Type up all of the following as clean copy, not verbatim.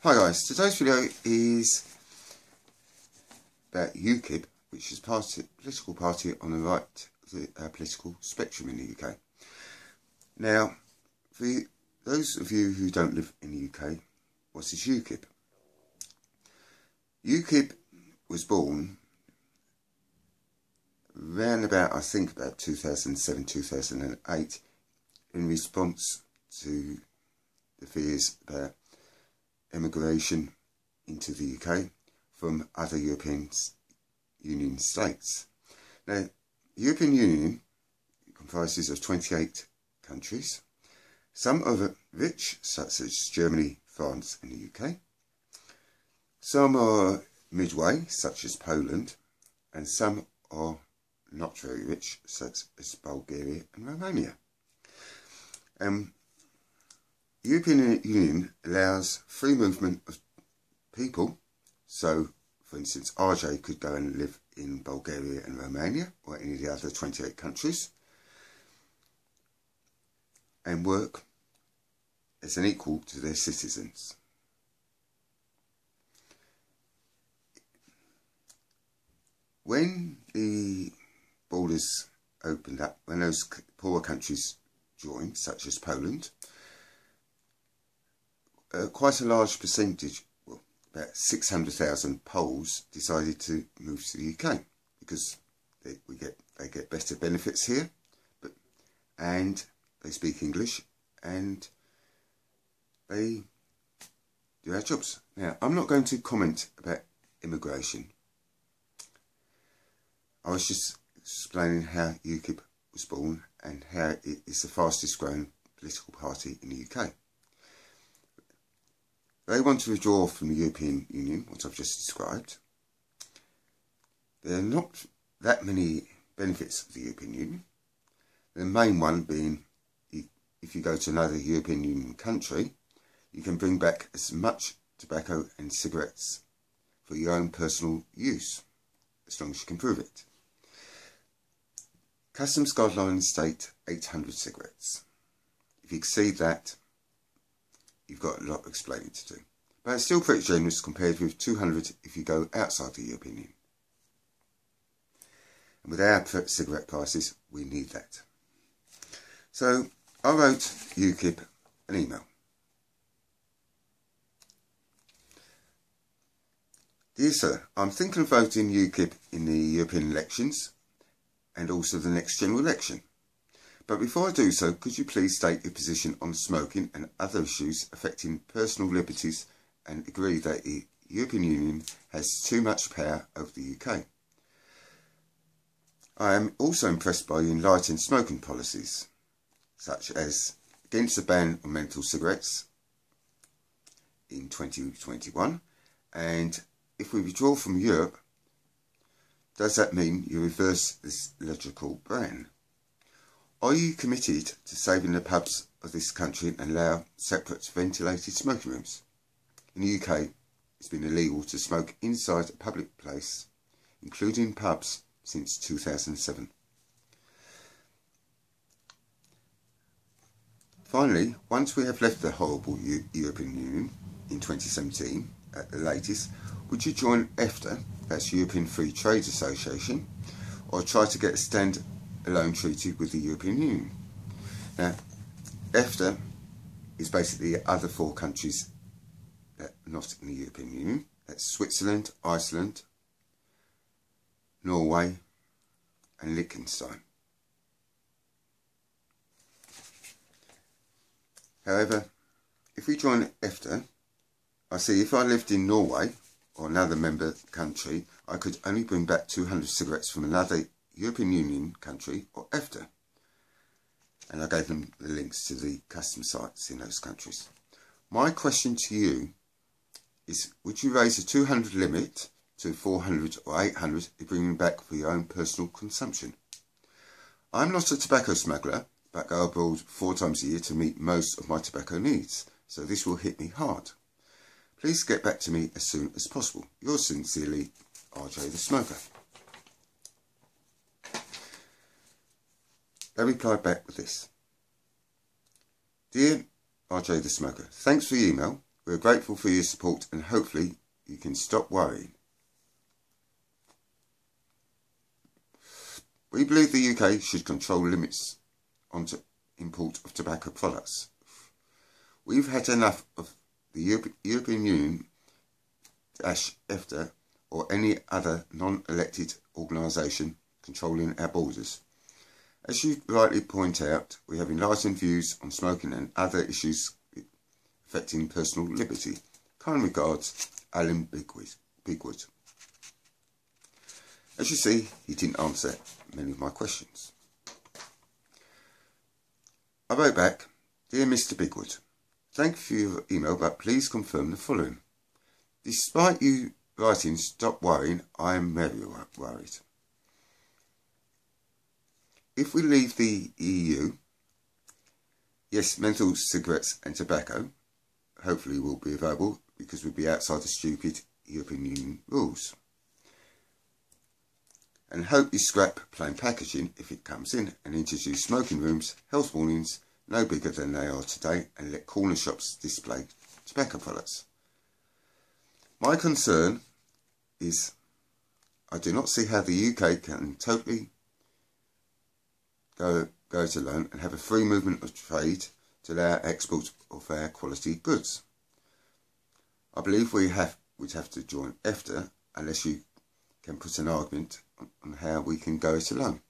Hi guys, today's video is about Ukip, which is a political party on the right of the political spectrum in the UK. Now, for those of you who don't live in the UK, what is Ukip? Ukip was born around about, I think, about 2007-2008 in response to the fears about immigration into the UK from other European Union states. Now, the European Union comprises of 28 countries. Some are rich, such as Germany, France and the UK. Some are midway, such as Poland, and some are not very rich, such as Bulgaria and Romania. The European Union allows free movement of people, so for instance RJ could go and live in Bulgaria and Romania or any of the other 28 countries and work as an equal to their citizens. When the borders opened up, when those poorer countries joined, such as Poland, quite a large percentage, well, about 600,000 Poles decided to move to the UK because they get better benefits here, and they speak English and they do our jobs. Now, I'm not going to comment about immigration. I was just explaining how Ukip was born and how it is the fastest growing political party in the UK. They want to withdraw from the European Union, what I've just described. There are not that many benefits of the European Union. The main one being, if you go to another European Union country, you can bring back as much tobacco and cigarettes for your own personal use, as long as you can prove it. Customs guidelines state 800 cigarettes. If you exceed that, you've got a lot of explaining to do. But it's still pretty generous compared with 200 if you go outside the European Union. And with our cigarette prices, we need that. So I wrote Ukip an email. Dear Sir, I'm thinking of voting Ukip in the European elections and also the next general election. But before I do so, could you please state your position on smoking and other issues affecting personal liberties and agree that the European Union has too much power over the UK? I am also impressed by your enlightened smoking policies, such as against the ban on menthol cigarettes in 2021, and if we withdraw from Europe, does that mean you reverse this logical ban? Are you committed to saving the pubs of this country and allow separate ventilated smoking rooms? In the UK, it's been illegal to smoke inside a public place, including pubs, since 2007. Finally, once we have left the horrible European Union in 2017, at the latest, would you join EFTA, that's European Free Trade Association, or try to get a stand-alone treaty with the European Union? Now, EFTA is basically the other four countries that are not in the European Union. That's Switzerland, Iceland, Norway and Liechtenstein. However, if we join EFTA, I see if I lived in Norway or another member country, I could only bring back 200 cigarettes from another European Union country or EFTA. And I gave them the links to the custom sites in those countries. My question to you is, would you raise the 200 limit to 400 or 800 to bring them back for your own personal consumption? I'm not a tobacco smuggler, but go abroad 4 times a year to meet most of my tobacco needs, so this will hit me hard. Please get back to me as soon as possible. Yours sincerely, RJ the Smoker. They replied back with this. Dear RJ the Smoker, thanks for your email. We're grateful for your support and hopefully you can stop worrying. We believe the UK should control limits on import of tobacco products. We've had enough of the European Union EFTA or any other non-elected organisation controlling our borders. As you rightly point out, we have enlightened views on smoking and other issues affecting personal liberty. Kind regards, Alan Bigwood. As you see, he didn't answer many of my questions. I wrote back, Dear Mr. Bigwood, thank you for your email, but please confirm the following. Despite you writing, stop worrying, I am very worried. If we leave the EU, yes, menthol cigarettes and tobacco hopefully will be available because we'll be outside the stupid European Union rules. And hope you scrap plain packaging if it comes in and introduce smoking rooms, health warnings no bigger than they are today, and let corner shops display tobacco products. My concern is I do not see how the UK can totally go it alone and have a free movement of trade to allow export of our quality goods. I believe we'd have to join EFTA unless you can put an argument on how we can go it alone.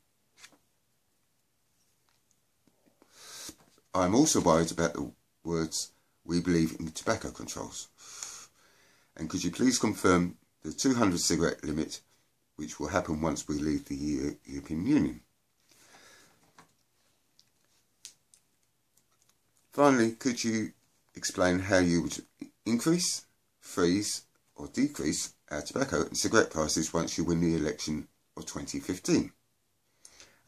I'm also worried about the words we believe in tobacco controls. And could you please confirm the 200 cigarette limit which will happen once we leave the European Union? Finally, could you explain how you would increase, freeze or decrease our tobacco and cigarette prices once you win the election of 2015?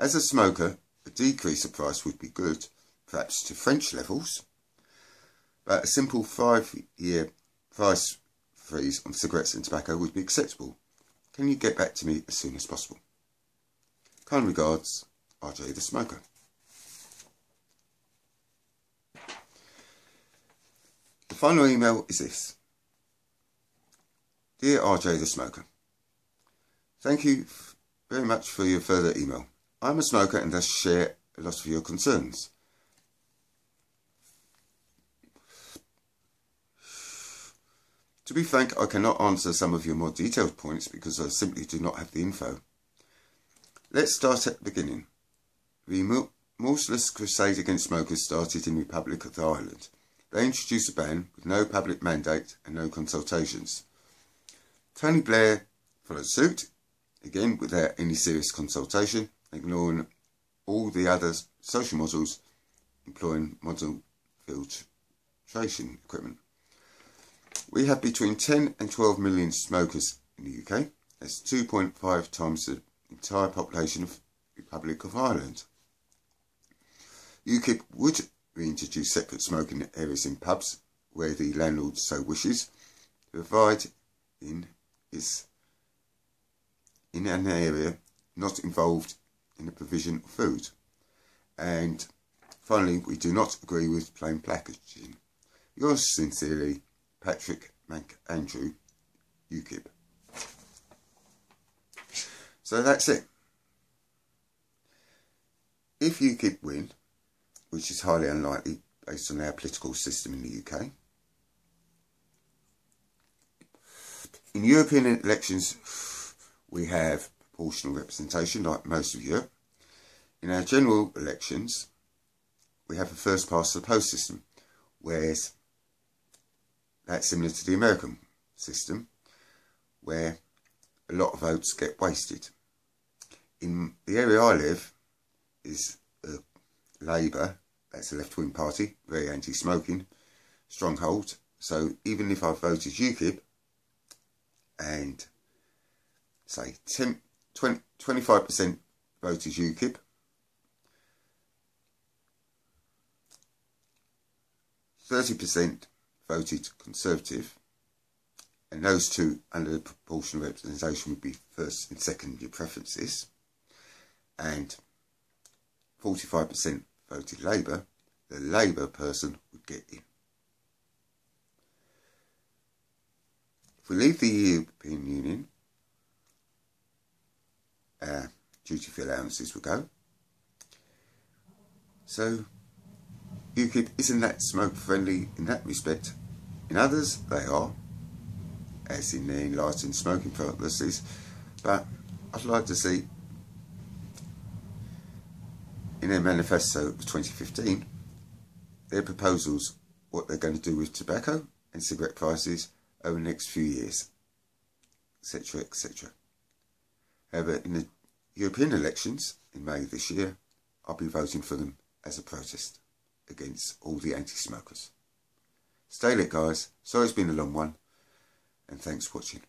As a smoker, a decrease of price would be good, perhaps to French levels, but a simple 5-year price freeze on cigarettes and tobacco would be acceptable. Can you get back to me as soon as possible? Kind regards, RJ the Smoker. The final email is this. Dear RJ the Smoker, thank you very much for your further email. I'm a smoker and thus share a lot of your concerns. To be frank, I cannot answer some of your more detailed points because I simply do not have the info. Let's start at the beginning. The remorseless crusade against smokers started in the Republic of Ireland. They introduced a ban with no public mandate and no consultations. Tony Blair followed suit, again without any serious consultation, ignoring all the other social models employing modern filtration equipment. We have between 10 and 12 million smokers in the UK. That's 2.5 times the entire population of the Republic of Ireland. Ukip would reintroduce separate smoking areas in pubs where the landlord so wishes, to provide in an area not involved in the provision of food. And finally, we do not agree with plain packaging. Yours sincerely, Patrick Andrew, Ukip. So that's it. If Ukip win, which is highly unlikely based on our political system in the UK, in European elections we have proportional representation like most of Europe. In our general elections we have a first past the post system, whereas that's similar to the American system where a lot of votes get wasted. In the area I live is Labour, that's a left-wing party, very anti-smoking, stronghold. So even if I voted UKIP and say 25% voted UKIP, 30% voted Conservative, and those two under the proportional representation would be first and second your preferences, and 45% voted Labour, the Labour person would get in. we leave the European Union, duty-free allowances will go. So Ukip isn't that smoke friendly in that respect. In others they are, as in the enlightened smoking policies, but I'd like to see in their manifesto of 2015 their proposals what they're going to do with tobacco and cigarette prices over the next few years, etc, etc. However, in the European elections in May this year, I'll be voting for them as a protest against all the anti-smokers. Stay lit, guys. Sorry it's been a long one, and thanks for watching.